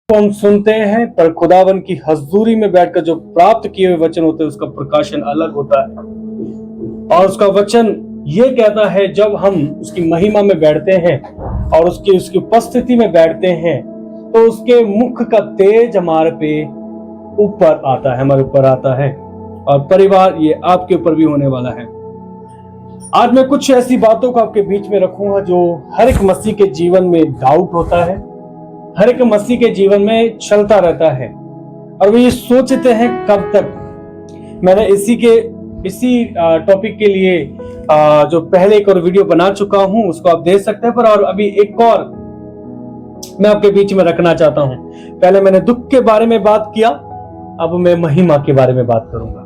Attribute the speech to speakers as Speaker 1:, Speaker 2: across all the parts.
Speaker 1: हम सुनते हैं, पर खुदावन की हजूरी में बैठकर जो प्राप्त किए हुए वचन होते हैं उसका प्रकाशन अलग होता है। और उसका वचन ये कहता है, जब हम उसकी महिमा में बैठते हैं और उसकी उपस्थिति में बैठते हैं तो उसके मुख का तेज हमारे पे ऊपर आता है, हमारे ऊपर आता है। और परिवार, ये आपके ऊपर भी होने वाला है। आज मैं कुछ ऐसी बातों को आपके बीच में रखूंगा जो हर एक मसीह के जीवन में डाउट होता है, हर एक मसीह के जीवन में चलता रहता है और वो ये सोचते हैं कब तक। मैंने इसी टॉपिक के लिए जो पहले एक और वीडियो बना चुका हूं, उसको आप देख सकते हैं, पर और अभी एक और मैं आपके बीच में रखना चाहता हूं। पहले मैंने दुख के बारे में बात किया, अब मैं महिमा के बारे में बात करूंगा,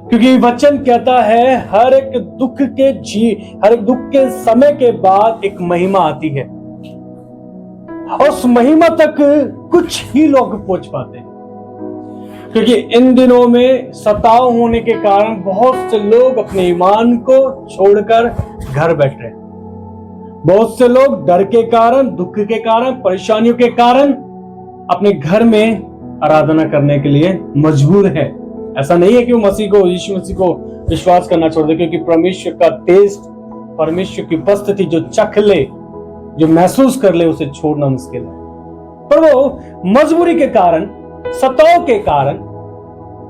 Speaker 1: क्योंकि वचन कहता है हर एक दुख के समय के बाद एक महिमा आती है और उस महिमा तक कुछ ही लोग पहुंच पाते हैं। क्योंकि इन दिनों में सताव होने के कारण बहुत से लोग अपने ईमान को छोड़कर घर बैठ रहे हैं। बहुत से लोग डर के कारण, दुख के कारण, परेशानियों के कारण अपने घर में आराधना करने के लिए मजबूर है। ऐसा नहीं है कि वो यीशु मसीह को विश्वास करना छोड़ दे, क्योंकि परमेश्वर का टेस्ट, परमेश्वर की उपस्थिति जो चख ले, जो महसूस कर ले, उसे छोड़ना मुश्किल है। पर वो मजबूरी के कारण, सताव के कारण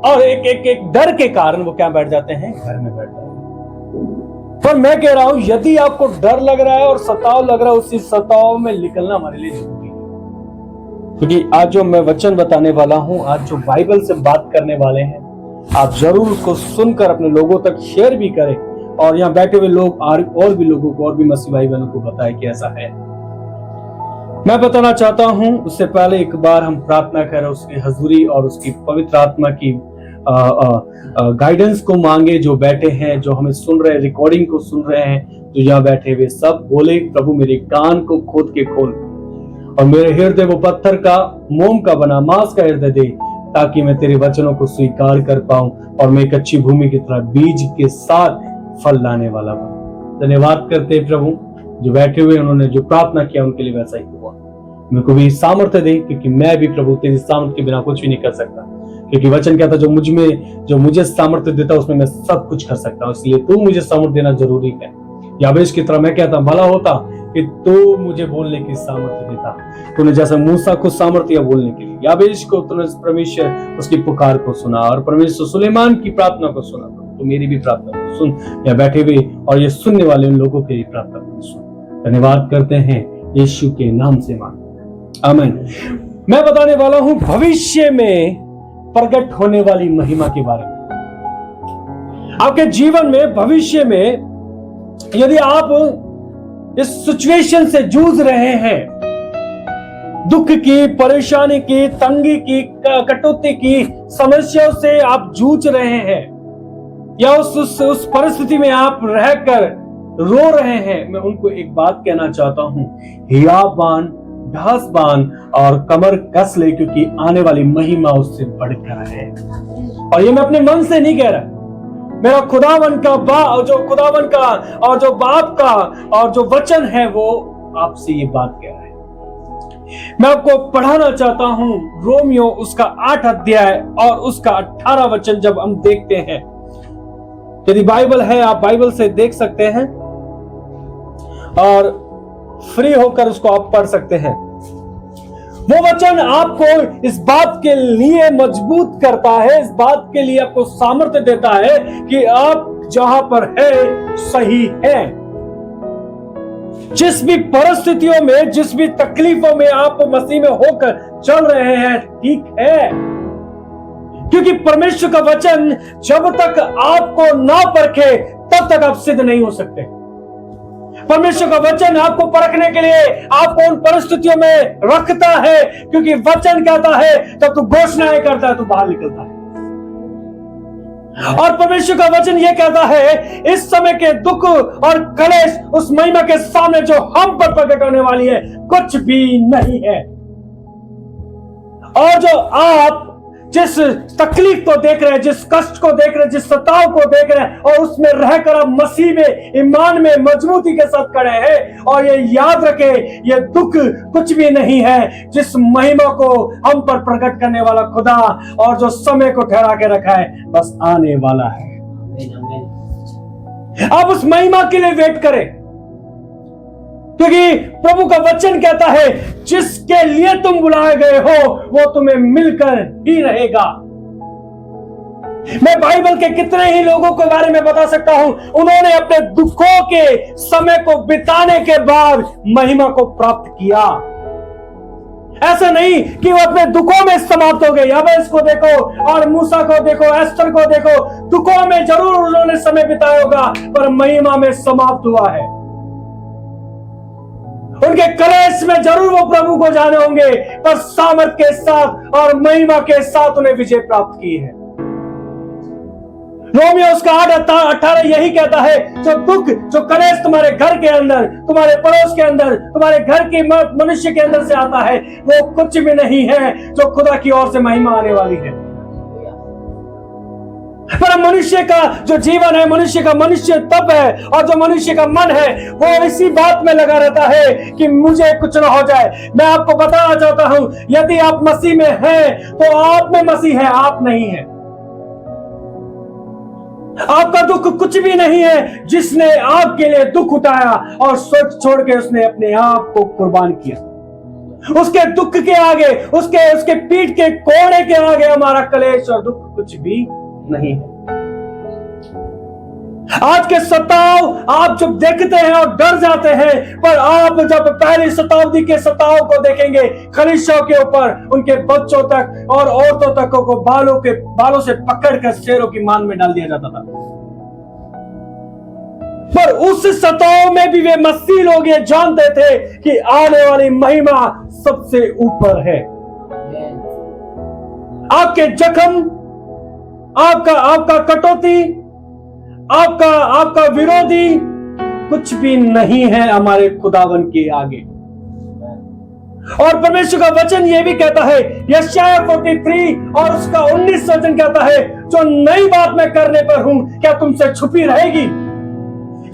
Speaker 1: और एक डर के कारण वो क्या बैठ जाते हैं, घर में बैठ जाते हैं। पर मैं कह रहा हूं, यदि आपको डर लग रहा है और सताव लग रहा है, उसी सताव में निकलना हमारे लिए जरूरी है। क्योंकि आज जो मैं वचन बताने वाला हूं, आज जो बाइबल से बात करने वाले हैं, आप जरूर उसको सुनकर अपने लोगों तक शेयर भी करें और यहाँ बैठे हुए लोग और भी लोगों को, और भी मसीह भाई बहनों को बताएं कि ऐसा है। मैं बताना चाहता हूं, उससे पहले एक बार हम प्रार्थना करें, उसकी हजूरी और उसकी पवित्र आत्मा की गाइडेंस को मांगे। जो बैठे हैं, जो हमें सुन रहे हैं, रिकॉर्डिंग को सुन रहे हैं, जो यहाँ बैठे हुए सब बोले, प्रभु मेरे कान को खोद के खोल और मेरे हृदय वो पत्थर का, मोम का बना मांस का हृदय दे, ताकि मैं तेरे वचनों को स्वीकार कर पाऊं और मैं एक अच्छी भूमि की तरह बीज के साथ फल लाने वाला हूं। धन्यवाद करते हैं प्रभु, जो बैठे हुए उन्होंने जो प्रार्थना किया उनके लिए वैसा ही हुआ। मेरे को भी सामर्थ्य दे, क्योंकि मैं भी प्रभु तेरी सामर्थ्य के बिना कुछ भी नहीं कर सकता। क्योंकि वचन कहता, जो मुझे सामर्थ्य देता उसमें मैं सब कुछ कर सकता हूँ, इसलिए तू मुझे सामर्थ्य देना जरूरी है। याबेश की तरह मैं कहता, भला होता कि तू मुझे बोलने की सामर्थ्य देता। तूने जैसे मूसा को सामर्थ्य बोलने के लिए, याबेश को तूने परमेश्वर उसकी पुकार को सुना और परमेश्वर सुलेमान की प्रार्थना को सुना, तो मेरी भी प्रार्थना को सुन। या बैठे हुए और ये सुनने वाले उन लोगों की प्रार्थना को सुन। धन्यवाद करते हैं यीशु के नाम से मांगते हैं, आमीन। मैं बताने वाला हूं भविष्य में प्रकट होने वाली महिमा के बारे में। आपके जीवन में, भविष्य में, यदि आप इस सिचुएशन से जूझ रहे हैं, दुख की, परेशानी की, तंगी की, कटौती की समस्याओं से आप जूझ रहे हैं, या उस परिस्थिति में आप रहकर रो रहे हैं, मैं उनको एक बात कहना चाहता हूं, हियाव बांध, ढास बांध और कमर कस ले, क्योंकि आने वाली महिमा उससे बढ़कर है। और ये मैं अपने मन से नहीं कह रहा, मेरा खुदावन का और जो बाप का और जो वचन है वो आपसे ये बात कह रहा है। मैं आपको पढ़ाना चाहता हूं रोमियो उसका 8 अध्याय और उसका 18 वचन। जब हम देखते हैं, यदि बाइबल है आप बाइबल से देख सकते हैं और फ्री होकर उसको आप पढ़ सकते हैं। वो वचन आपको इस बात के लिए मजबूत करता है, इस बात के लिए आपको सामर्थ्य देता है कि आप जहां पर है सही है। जिस भी परिस्थितियों में, जिस भी तकलीफों में आप मसीह में होकर चल रहे हैं, ठीक है, क्योंकि परमेश्वर का वचन जब तक आपको ना परखे तब तक आप सिद्ध नहीं हो सकते। परमेश्वर का वचन आपको परखने के लिए आपको उन परिस्थितियों में रखता है, क्योंकि वचन कहता है तब तू घोषणाएं करता है, तू बाहर निकलता है। और परमेश्वर का वचन यह कहता है, इस समय के दुख और कलेश उस महिमा के सामने जो हम पर प्रकट होने वाली है कुछ भी नहीं है। और जो आप जिस तकलीफ को देख रहे हैं, जिस कष्ट को देख रहे हैं, जिस सताव को देख रहे हैं, और उसमें रहकर आप मसीह में, ईमान में मजबूती के साथ खड़े हैं। और ये याद रखें, ये दुख कुछ भी नहीं है, जिस महिमा को हम पर प्रकट करने वाला खुदा और जो समय को ठहरा के रखा है, बस आने वाला है। आप उस महिमा के लिए वेट करें, क्योंकि प्रभु का वचन कहता है, जिसके लिए तुम बुलाए गए हो वो तुम्हें मिलकर ही रहेगा। मैं बाइबल के कितने ही लोगों के बारे में बता सकता हूं, उन्होंने अपने दुखों के समय को बिताने के बाद महिमा को प्राप्त किया। ऐसा नहीं कि वो अपने दुखों में समाप्त हो गए। याबेस को देखो और मूसा को देखो, एस्तर को देखो, दुखों में जरूर उन्होंने समय बिताया होगा, पर महिमा में समाप्त हुआ है। उनके कलेश में जरूर वो प्रभु को जाने होंगे, पर सामर्थ के साथ और महिमा के साथ उन्हें विजय प्राप्त की है। रोमियो उसका 8:18 यही कहता है, जो दुख, जो कलेश तुम्हारे घर के अंदर, तुम्हारे पड़ोस के अंदर, तुम्हारे घर के मनुष्य के अंदर से आता है, वो कुछ भी नहीं है जो खुदा की ओर से महिमा आने वाली है। पर मनुष्य का जो जीवन है, मनुष्य का मनुष्य तब है, और जो मनुष्य का मन है वो इसी बात में लगा रहता है कि मुझे कुछ ना हो जाए। मैं आपको बताना चाहता हूं, यदि आप मसीह में हैं तो आप में मसीह है, आप नहीं है। आपका दुख कुछ भी नहीं है, जिसने आपके लिए दुख उठाया और सोच छोड़ के उसने अपने आप को कुर्बान किया। उसके दुख के आगे, उसके पीठ के कोड़े के आगे हमारा कलेश और दुख कुछ भी नहीं है। आज के सताव आप जब देखते हैं और डर जाते हैं, पर आप जब पहली शताब्दी के सताव को देखेंगे, खलीशों के ऊपर, उनके बच्चों तक और औरतों तक को बालों से पकड़कर शेरों की मान में डाल दिया जाता था। पर उस सताव में भी वे मसीह लोग ये जानते थे कि आने वाली महिमा सबसे ऊपर है। आपके जख्म, आपका कटौती, आपका विरोधी कुछ भी नहीं है हमारे खुदावन के आगे। और परमेश्वर का वचन ये भी कहता है, यशायाह 43 और उसका 19 वचन कहता है, जो नई बात मैं करने पर हूं क्या तुमसे छुपी रहेगी।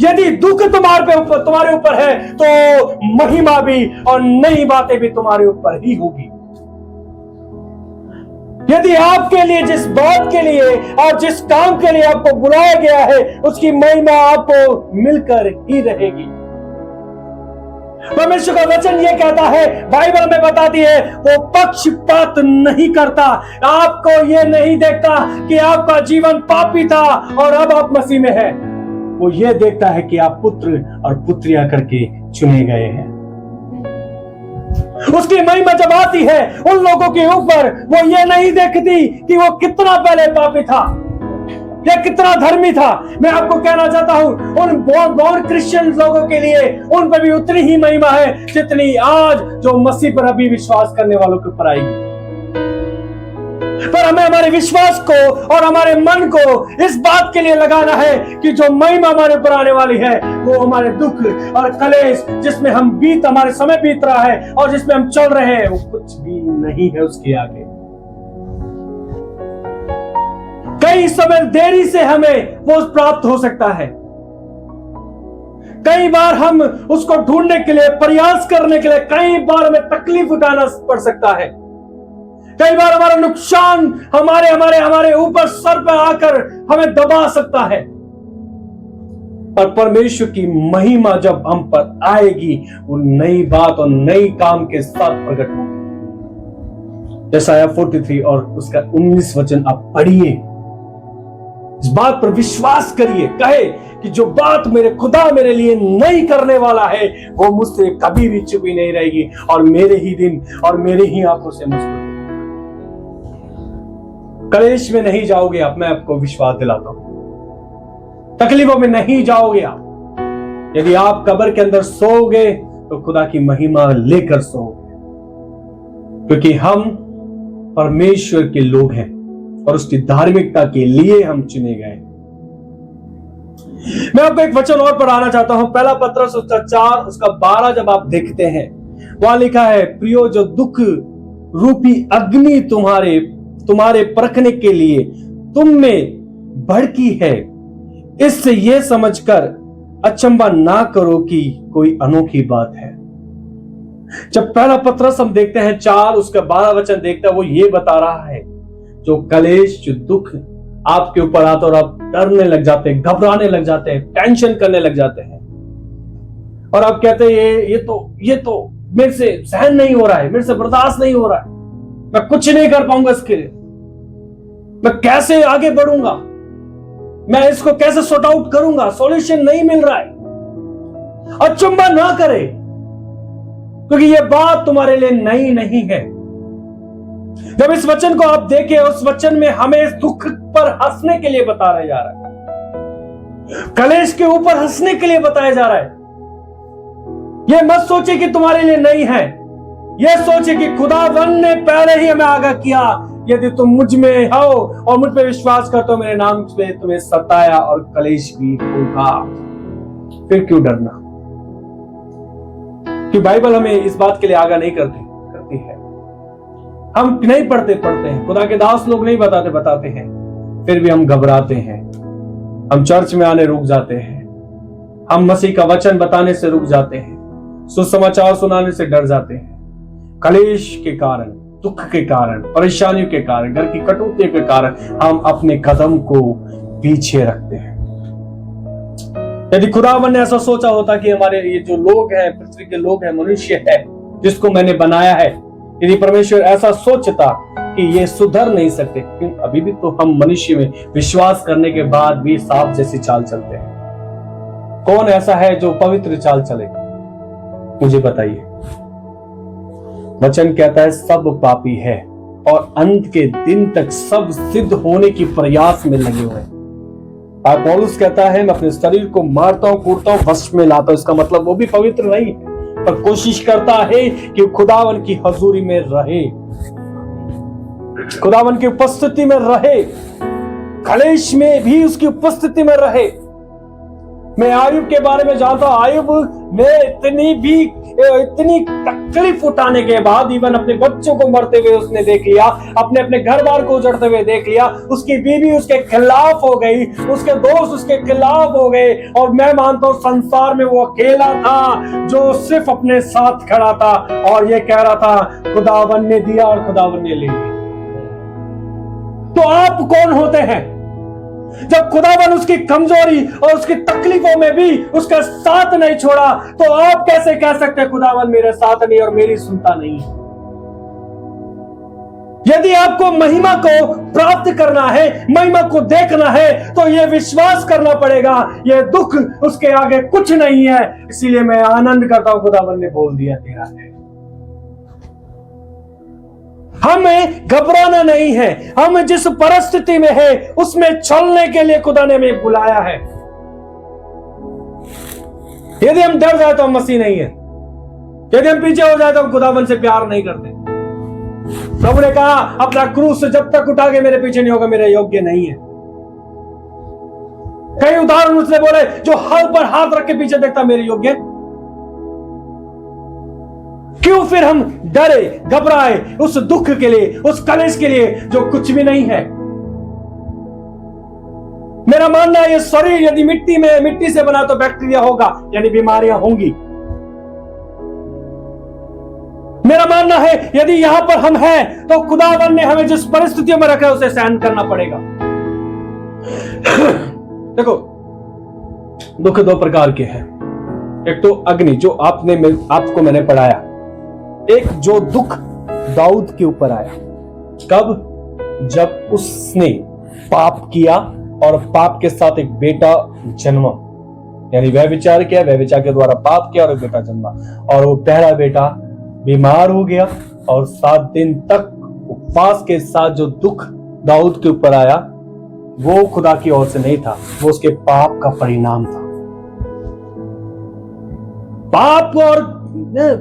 Speaker 1: यदि दुख तुम्हारे ऊपर है तो महिमा भी और नई बातें भी तुम्हारे ऊपर ही होगी। यदि आपके लिए, जिस बात के लिए और जिस काम के लिए आपको बुलाया गया है, उसकी महिमा आपको मिलकर ही रहेगी। परमेश्वर का वचन ये कहता है, बाइबल में बताती है, वो पक्षपात नहीं करता। आपको ये नहीं देखता कि आपका जीवन पापी था और अब आप मसीह में हैं। वो ये देखता है कि आप पुत्र और पुत्रियां करके चुने गए हैं। उसकी महिमा जब आती है उन लोगों के ऊपर, वो ये नहीं देखती कि वो कितना पहले पापी था या कितना धर्मी था। मैं आपको कहना चाहता हूं, उन बॉर्न क्रिश्चियन लोगों के लिए उन पर भी उतनी ही महिमा है जितनी आज जो मसीह पर अभी विश्वास करने वालों के ऊपर आएगी। पर हमें हमारे विश्वास को और हमारे मन को इस बात के लिए लगाना है कि जो महिमा हमारे ऊपर आने वाली है, वो हमारे दुख और कलेश, जिसमें हमारे समय बीत रहा है और जिसमें हम चल रहे हैं, वो कुछ भी नहीं है उसके आगे। कई समय देरी से हमें वो प्राप्त हो सकता है। कई बार हम उसको ढूंढने के लिए, प्रयास करने के लिए, कई बार हमें तकलीफ उठाना पड़ सकता है। कई बार हमारा नुकसान हमारे ऊपर सर पर आकर हमें दबा सकता है। पर परमेश्वर की महिमा जब हम पर आएगी, वो नई बात और नई काम के साथ प्रकट होगी। यशायाह 43 और उसका 19 वचन आप पढ़िए, इस बात पर विश्वास करिए। कहे कि जो बात मेरे खुदा मेरे लिए नहीं करने वाला है, वो मुझसे कभी भी छुपी नहीं रहेगी और मेरे ही दिन और मेरे ही आंखों से मुझको कलेश में नहीं जाओगे आप। मैं आपको विश्वास दिलाता हूं, तकलीफों में नहीं जाओगे आप। यदि आप कब्र के अंदर सोओगे तो खुदा की महिमा लेकर सोओगे, क्योंकि हम परमेश्वर के लोग हैं और उसकी धार्मिकता के लिए हम चुने गए। मैं आपको एक वचन और पढ़ाना चाहता हूं, पहला पत्रस उसका 4 उसका 12 जब आप देखते हैं, वहां लिखा है, प्रियो जो दुख रूपी अग्नि तुम्हारे परखने के लिए तुम में भड़की है, इससे यह समझकर अचंभा ना करो कि कोई अनोखी बात है। जब पहला पत्रस हम देखते हैं 4 उसका 12 वचन देखते हैं, वो ये बता रहा है जो कलेश, जो दुख आपके ऊपर आता और आप डरने लग जाते हैं, घबराने लग जाते हैं, टेंशन करने लग जाते हैं और आप कहते हैं ये तो मेरे से सहन नहीं हो रहा है, मेरे से बर्दाश्त नहीं हो रहा है, मैं कुछ नहीं कर पाऊंगा इसके लिए, मैं कैसे आगे बढ़ूंगा, मैं इसको कैसे सॉर्ट आउट करूंगा, सॉल्यूशन नहीं मिल रहा है। अचंभा ना करे, क्योंकि यह बात तुम्हारे लिए नई नहीं है। जब इस वचन को आप देखें, उस वचन में हमें इस दुख पर हंसने के लिए बताया जा रहा है, कलेश के ऊपर हंसने के लिए बताया जा रहा है। यह मत सोचे कि तुम्हारे लिए नहीं है, यह सोचे कि खुदावन ने पहले ही हमें आगाह किया, यदि तुम मुझ में हो और मुझ पे विश्वास करते हो, मेरे नाम से तुम्हें सताया और कलेश भी होगा। फिर क्यों डरना? कि बाइबल हमें इस बात के लिए आगाह नहीं करती है। हम नहीं पढ़ते हैं, खुदा के दास लोग नहीं बताते हैं, फिर भी हम घबराते हैं, हम चर्च में आने रुक जाते हैं, हम मसीह का वचन बताने से रुक जाते हैं, सुसमाचार सुनाने से डर जाते हैं। कलेश के कारण, दुख के कारण, परेशानियों के कारण, घर की कटौती के कारण हम अपने कदम को पीछे रखते हैं। यदि खुदावन ने ऐसा सोचा होता कि हमारे ये जो लोग हैं, पृथ्वी के लोग हैं, मनुष्य है जिसको मैंने बनाया है, यदि परमेश्वर ऐसा सोचता कि ये सुधर नहीं सकते, क्यों अभी भी तो हम मनुष्य में विश्वास करने के बाद भी सांप जैसी चाल चलते हैं। कौन ऐसा है जो पवित्र चाल चले? मुझे बताइए। वचन कहता है सब पापी है और अंत के दिन तक सब सिद्ध होने की प्रयास में लगे हुए हैं। पौलुस कहता है मैं अपने शरीर को मारता हूं, कूटता हूं, वश में लाता हूं। इसका मतलब वो भी पवित्र नहीं है, पर कोशिश करता है कि खुदावन की हजूरी में रहे, खुदावन की उपस्थिति में रहे, कलेश में भी उसकी उपस्थिति में रहे। मैं आयुब के बारे में जानता हूं, आयुब ने इतनी तकलीफ उठाने के बाद, इवन अपने बच्चों को मरते हुए उसने देख लिया, अपने घर बार को उजड़ते हुए देख लिया, उसकी बीवी उसके खिलाफ हो गई, उसके दोस्त उसके खिलाफ हो गए, और मैं मानता हूं संसार में वो अकेला था जो सिर्फ अपने साथ खड़ा था और ये कह रहा था खुदावन ने दिया और खुदावन ने ले लिया। तो आप कौन होते हैं जब खुदावन उसकी कमजोरी और उसकी तकलीफों में भी उसका साथ नहीं छोड़ा? तो आप कैसे कह सकते हैं खुदावन मेरे साथ नहीं और मेरी सुनता नहीं? यदि आपको महिमा को प्राप्त करना है, महिमा को देखना है, तो यह विश्वास करना पड़ेगा यह दुख उसके आगे कुछ नहीं है। इसीलिए मैं आनंद करता हूं, खुदावन ने बोल दिया तेरा है। हमें घबराना नहीं है, हम जिस परिस्थिति में है उसमें चलने के लिए खुदा ने हमें बुलाया है। यदि हम डर जाए तो हम मसीह नहीं है, यदि हम पीछे हो जाए तो हम खुदावन से प्यार नहीं करते। प्रभु ने कहा अपना क्रूस जब तक उठा के मेरे पीछे नहीं होगा मेरे योग्य नहीं है। कई उदाहरण उसने बोले, जो हल पर हाथ रख के पीछे देखता मेरे योग्य। क्यों फिर हम डरे घबराए उस दुख के लिए, उस कलेश के लिए जो कुछ भी नहीं है? मेरा मानना है ये शरीर यदि मिट्टी से बना तो बैक्टीरिया होगा, यानी बीमारियां होंगी। मेरा मानना है यदि यहां पर हम हैं तो खुदावन ने हमें जिस परिस्थितियों में रखा है उसे सहन करना पड़ेगा। देखो, दुख 2 प्रकार के हैं। एक तो अग्नि, जो आपको मैंने पढ़ाया। एक जो दुख दाऊद के ऊपर आया, कब? जब उसने पाप किया और पाप के साथ एक बेटा जन्मा, यानी वह विचार किया, वह विचार के द्वारा पाप किया और एक बेटा जन्मा, और वो पहला बेटा बीमार हो गया और 7 दिन तक उपवास के साथ जो दुख दाऊद के ऊपर आया वो खुदा की ओर से नहीं था, वो उसके पाप का परिणाम था। पाप, और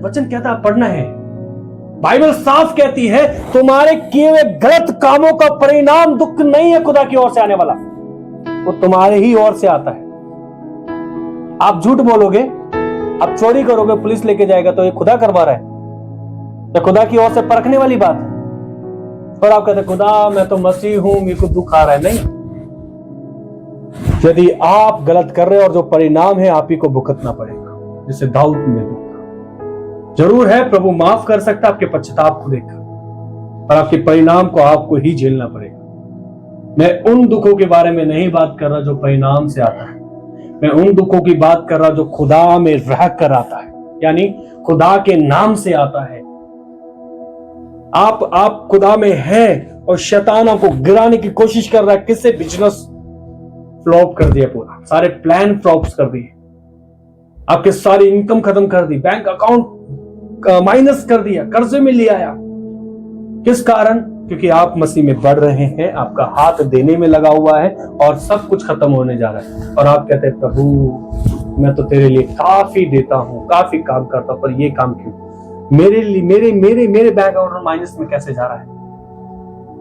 Speaker 1: वचन कहता पढ़ना है, बाइबल साफ कहती है तुम्हारे किए हुए गलत कामों का परिणाम दुख नहीं है खुदा की ओर से आने वाला, वो तुम्हारे ही ओर से आता है। आप झूठ बोलोगे, आप चोरी करोगे, पुलिस लेके जाएगा, तो ये खुदा करवा रहा है? तो खुदा की ओर से परखने वाली बात है। और आप कहते खुदा मैं तो मसीह हूं, मेरे को दुख आ रहा है। नहीं, यदि आप गलत कर रहे हो और जो परिणाम है आप ही को भुगतना पड़ेगा, जैसे दाऊद ने भुगता। जरूर है प्रभु माफ कर सकता है आपके पश्चाताप को देखकर, पर आपके परिणाम को आपको ही झेलना पड़ेगा। मैं उन दुखों के बारे में नहीं बात कर रहा जो परिणाम से आता है, मैं उन दुखों की बात कर रहा जो खुदा में रह कर आता है, यानी खुदा के नाम से आता है। आप खुदा में हैं और शैतान आपको गिराने की कोशिश कर रहा है। किससे? बिजनेस फ्लॉप कर दिया, पूरा सारे प्लान फ्लॉप कर दिए, आपके सारी इनकम खत्म कर दी, बैंक अकाउंट माइनस कर दिया, कर्जे में ले आया। किस कारण? क्योंकि आप मसीह में बढ़ रहे हैं, आपका हाथ देने में लगा हुआ है और सब कुछ खत्म होने जा रहा है। और आप कहते हैं प्रभु मैं तो तेरे लिए काफी देता हूं, काफी काम करता हूं, पर ये काम क्यों मेरे लिए, मेरे मेरे मेरे बैंक अकाउंट माइनस में कैसे जा रहा है,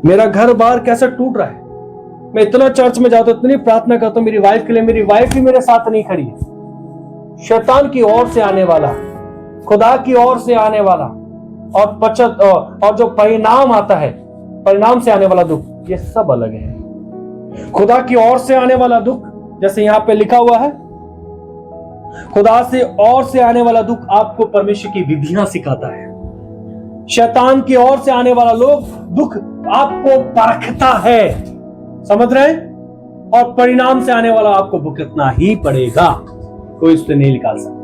Speaker 1: मेरा घर बार कैसे टूट रहा है। मैं इतना चर्च में जाता हूं, इतनी प्रार्थना करता हूं मेरी वाइफ के लिए, मेरी वाइफ ही मेरे साथ नहीं खड़ी है। शैतान की ओर से आने वाला, खुदा की ओर से आने वाला और जो परिणाम आता है, परिणाम से आने वाला दुख, ये सब अलग है। खुदा की ओर से आने वाला दुख, जैसे यहां पे लिखा हुआ है, खुदा से ओर से आने वाला दुख आपको परमेश्वर की विधियां सिखाता है। शैतान की ओर से आने वाला दुख आपको परखता है, समझ रहे हैं? और परिणाम से आने वाला आपको भुगतना ही पड़ेगा, कोई उससे नहीं निकाल सकता।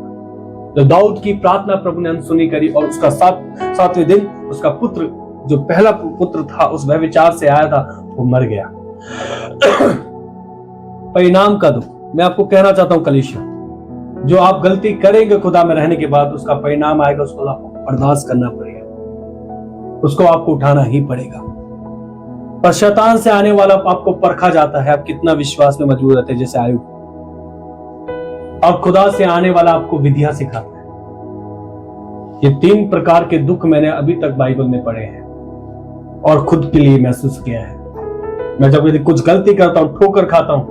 Speaker 1: तो दाऊद की प्रार्थना प्रभु ने अनसुनी करी और उसका सातवें दिन उसका पुत्र, जो पहला पुत्र था उस व्यभिचार से आया था, वो मर गया। परिणाम का दुख मैं आपको कहना चाहता हूं कलीसिया, जो आप गलती करेंगे खुदा में रहने के बाद उसका परिणाम आएगा, उसको आपको बर्दाश्त करना पड़ेगा, उसको आपको उठाना ही पड़ेगा। पर शैतान से आने वाला आपको परखा जाता है, आप कितना विश्वास में मजबूत रहते हैं, जैसे आयु। और खुदा से आने वाला आपको विधियां सिखाता है। ये 3 प्रकार के दुख मैंने अभी तक बाइबल में पढ़े हैं और खुद के लिए महसूस किया है। मैं जब यदि कुछ गलती करता हूं, ठोकर खाता हूं,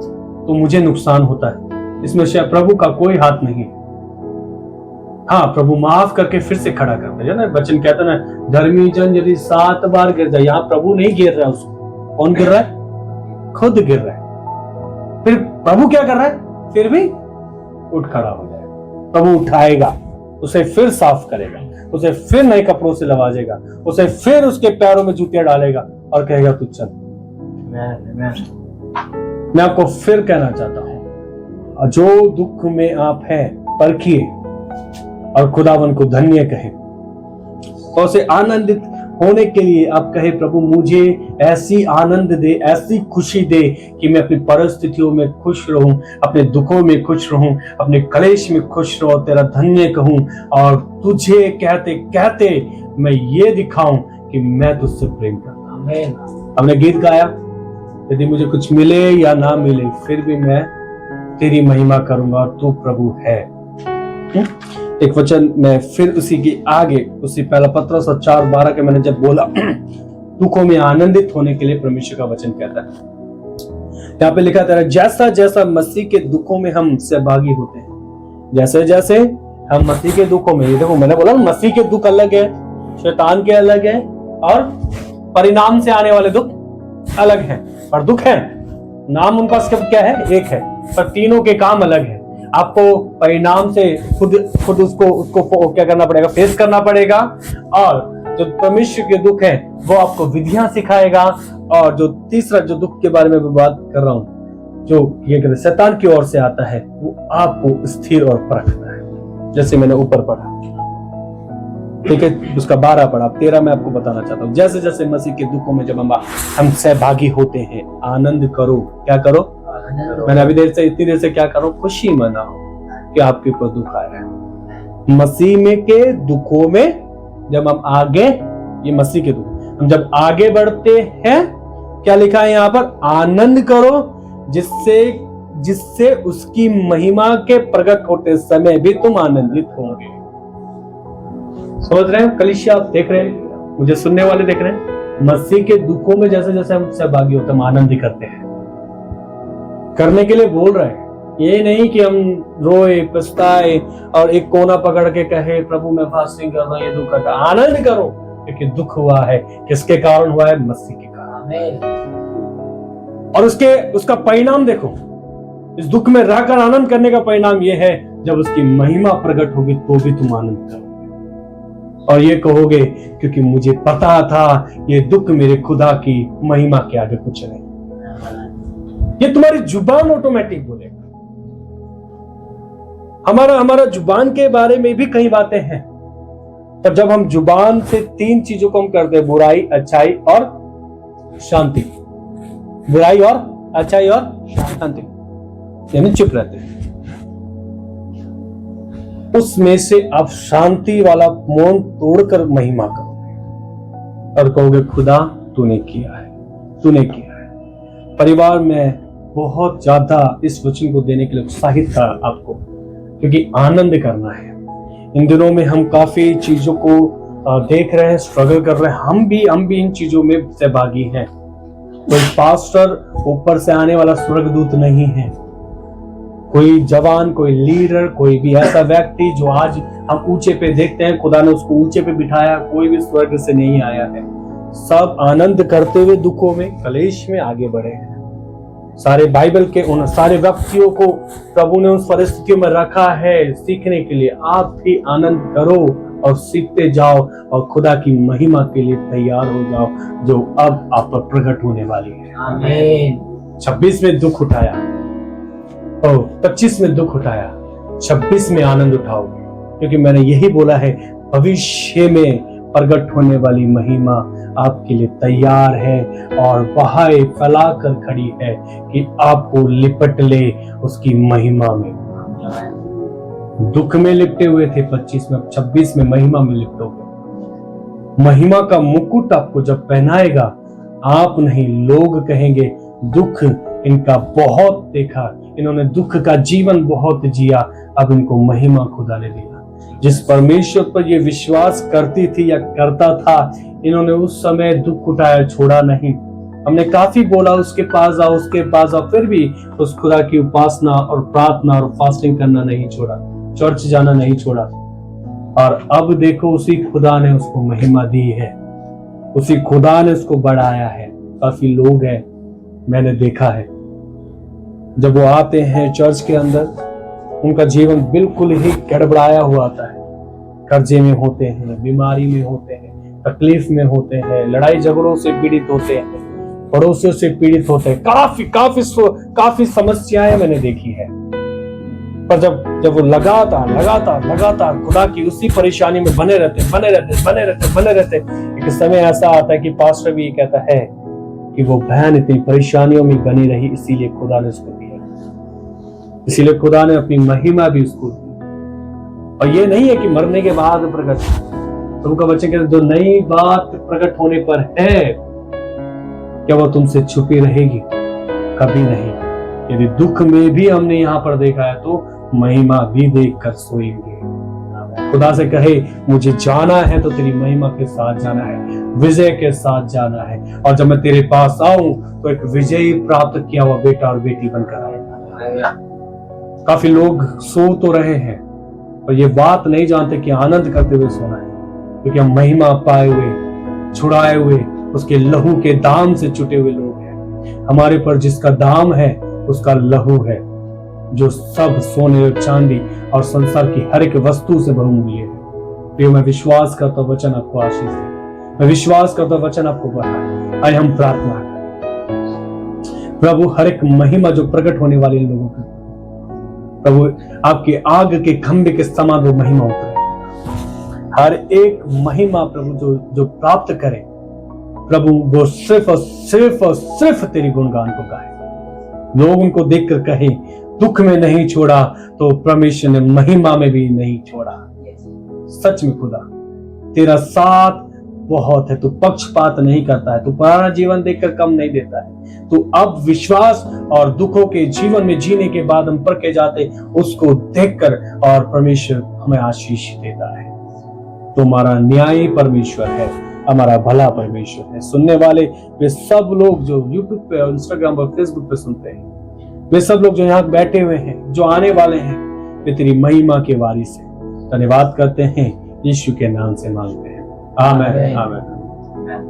Speaker 1: तो मुझे नुकसान होता है, इसमें शायद प्रभु का कोई हाथ नहीं है। हाँ, प्रभु माफ करके फिर से खड़ा करते हैं ना, वचन कहता है ना, धर्मी जन यदि 7 बार गिर जाए, यहां प्रभु नहीं गिर रहा है, उसको कौन गिर रहा है? खुद गिर रहा है। फिर प्रभु क्या कर रहा है? फिर भी उठ खड़ा हो जाएगा। प्रभु उठाएगा, उसे फिर साफ करेगा, उसे फिर नए कपड़ों से लवाजेगा, उसे फिर उसके पैरों में जूतियां डालेगा और कहेगा तू चल। मैं आपको फिर कहना चाहता हूं, जो दुख में आप हैं परखिए और खुदावन को धन्य कहे और उसे आनंदित होने के लिए आप कहे प्रभु मुझे ऐसी आनंद दे, ऐसी खुशी दे कि मैं अपनी परिस्थितियों में खुश रहूं, अपने दुखों में खुश रहूं, अपने क्लेश में खुश रहूं, तेरा धन्य कहूं और तुझे कहते कहते मैं ये दिखाऊं कि मैं तुझसे प्रेम करता हूं। हमने गीत गाया, यदि मुझे कुछ मिले या ना मिले फिर भी मैं तेरी महिमा करूंगा और तू प्रभु है। एक वचन मैं फिर उसी के आगे, उसी पहला पत्रस 4:12 के मैंने जब बोला दुखों में आनंदित होने के लिए परमेश्वर का वचन कहता है, यहाँ पे लिखा था जैसा जैसा मसीह के दुखों में हम सहभागी होते हैं, जैसे जैसे हम मसीह के दुखों में, ये देखो मैंने बोला मसीह के दुख अलग है, शैतान के अलग है और परिणाम से आने वाले दुख अलग हैं, पर दुख है, नाम उनका सिर्फ क्या है? एक है, पर तीनों के काम अलग है। आपको परिणाम से खुद उसको क्या करना पड़ेगा? फेस करना पड़ेगा। और जो परमेश्वर के दुख है वो आपको विधियां सिखाएगा। और जो तीसरा जो दुख के बारे में मैं बात कर रहा हूं, जो ये कहते शैतान की ओर से आता है, वो आपको स्थिर और परखता है, जैसे मैंने ऊपर पढ़ा, ठीक है, उसका 12 पढ़ा, 13 मैं आपको बताना चाहता हूँ। जैसे जैसे मसीह के दुखों में जब हम सहभागी होते हैं, आनंद करो। क्या करो? मैंने अभी इतनी देर से क्या करो? खुशी मनाओ कि आपके ऊपर दुख आ रहा है। मसीह में के दुखों में जब हम आगे, ये मसीह के दुख, हम जब आगे बढ़ते हैं, क्या लिखा है यहाँ पर? आनंद करो जिससे उसकी महिमा के प्रकट होते समय भी तुम आनंदित होंगे। समझ रहे हैं कलीसिया? आप देख रहे हैं, मुझे सुनने वाले देख रहे हैं, मसीह के दुखों में जैसे जैसे हम सहभागी होते हैं, हम आनंद करते हैं। करने के लिए बोल रहे हैं, ये नहीं कि हम रोए पछताए और एक कोना पकड़ के कहे प्रभु मैं फास्टिंग कर रहा हूं, ये दुख करता। आनंद करो, क्योंकि दुख हुआ है। किसके कारण हुआ है? मसीह के कारण। और उसका परिणाम देखो, इस दुख में रहकर आनंद करने का परिणाम यह है, जब उसकी महिमा प्रकट होगी तो भी तुम आनंद करोगे और ये कहोगे क्योंकि मुझे पता था ये दुख मेरे खुदा की महिमा के आगे कुछ नहीं। ये तुम्हारी जुबान ऑटोमेटिक बोलेगा। हमारा जुबान के बारे में भी कई बातें हैं, पर जब हम जुबान से 3 चीजों को हम करते हैं, बुराई, अच्छाई और शांति। बुराई और अच्छाई और शांति, यानी चुप रहते हैं। उसमें से आप शांति वाला मौन तोड़कर महिमा करोगे और कहोगे खुदा तूने किया है, तूने किया है। परिवार में बहुत ज्यादा इस वचन को देने के लिए उत्साहित था आपको, क्योंकि आनंद करना है। इन दिनों में हम काफी चीजों को देख रहे हैं, स्ट्रगल कर रहे हैं। हम भी इन चीजों में सहभागी हैं। कोई पास्टर ऊपर से आने वाला स्वर्गदूत नहीं है। कोई जवान, कोई लीडर, कोई भी ऐसा व्यक्ति जो आज हम ऊंचे पे देखते हैं, खुदा ने उसको ऊंचे पे बिठाया, कोई भी स्वर्ग से नहीं आया है। सब आनंद करते हुए दुखों में, कलेश में आगे बढ़े हैं। सारे बाइबल के उन सारे व्यक्तियों को प्रभु ने उस परिस्थितियों में रखा है सीखने के लिए। आप भी आनंद करो और सीखते जाओ और खुदा की महिमा के लिए तैयार हो जाओ, जो अब आप पर प्रकट होने वाली है। आमीन। 26 में दुख उठाया, 25 में दुख उठाया, 26 में आनंद उठाओगे, क्योंकि मैंने यही बोला है, भविष्य में प्रकट होने वाली महिमा आपके लिए तैयार है और बहाए फैलाकर खड़ी है कि आपको लिपट ले उसकी महिमा में। दुख में लिपटे हुए थे 25 में, 26 में महिमा में लिपटोगे। महिमा का मुकुट आपको जब पहनाएगा, आप नहीं, लोग कहेंगे दुख इनका बहुत देखा, इन्होंने दुख का जीवन बहुत जिया, अब इनको महिमा खुदा ने दिया। जिस परमेश्वर पर ये विश्वास करती थी या करता था, इन्होंने उस समय दुख उठाया, छोड़ा नहीं। हमने काफी बोला उसके पास आओ, उसके पास आओ, फिर भी उस खुदा की उपासना और प्रार्थना और फास्टिंग करना नहीं छोड़ा, चर्च जाना नहीं छोड़ा। और अब देखो उसी खुदा ने उसको महिमा दी है, उसी खुदा ने उसको बढ़ाया है। काफी लोग हैं, मैंने देखा है, जब वो आते हैं चर्च के अंदर, उनका जीवन बिल्कुल ही गड़बड़ाया हुआ आता है। कर्जे में होते हैं, बीमारी में होते हैं, तकलीफ में होते हैं, लड़ाई झगड़ों से पीड़ित होते हैं, पड़ोसियों से पीड़ित होते हैं। काफी समस्याएं मैंने देखी है। पर जब वो लगातार खुदा की उसी परेशानी में बने रहते, एक समय ऐसा आता है कि पास्टर भी ये कहता है कि वो बहन इतनी परेशानियों में बनी रही, इसीलिए खुदा ने उसको दिया, इसीलिए खुदा ने अपनी महिमा भी उसको दी। और ये नहीं है कि मरने के बाद प्रकट, तुमका बच्चे कहते जो नई बात प्रकट होने पर है, क्या वो तुमसे छुपी रहेगी? कभी नहीं। यदि दुख में भी हमने यहाँ पर देखा है, तो महिमा भी देख कर सोएंगे। खुदा से कहे मुझे जाना है तो तेरी महिमा के साथ जाना है, विजय के साथ जाना है, और जब मैं तेरे पास आऊं तो एक विजयी प्राप्त किया हुआ बेटा और बेटी बनकर आएगा। काफी लोग सो तो रहे हैं और ये बात नहीं जानते कि आनंद करते हुए सोना है, क्योंकि हम महिमा पाए हुए, छुड़ाए हुए, उसके लहू के दाम से छुटे हुए लोग हैं। हमारे पर जिसका दाम है उसका लहू है, जो सब सोने और चांदी और संसार की हर एक वस्तु से बहुमूल्य है। प्रिय, मैं विश्वास करता हूं वचन आपको आशीष दे, मैं विश्वास करता हूं वचन आपको बढ़ाए। आइए हम प्रार्थना करें। प्रभु, हर एक महिमा जो प्रकट होने वाले लोगों की, प्रभु आपके आग के खंभे के समान वो महिमा उतरे। हर एक महिमा प्रभु जो प्राप्त करे, प्रभु वो सिर्फ और सिर्फ तेरी गुणगान को गाए। लोग उनको देखकर कहें दुख में नहीं छोड़ा तो परमेश्वर ने महिमा में भी नहीं छोड़ा। सच में खुदा तेरा साथ बहुत है, तू पक्षपात नहीं करता है, तू पुराना जीवन देखकर कम नहीं देता है। तू अब विश्वास और दुखों के जीवन में जीने के बाद हम पर के जाते उसको देखकर, और परमेश्वर हमें आशीष देता है। तुम्हारा न्यायी परमेश्वर है, हमारा भला परमेश्वर है। सुनने वाले वे सब लोग जो यूट्यूब पे और इंस्टाग्राम और फेसबुक पे सुनते हैं, वे सब लोग जो यहाँ बैठे हुए हैं, जो आने वाले हैं, वे तेरी महिमा के वारिस हैं। धन्यवाद करते हैं, यीशु के नाम से मांगते हैं, आमेन आमेन।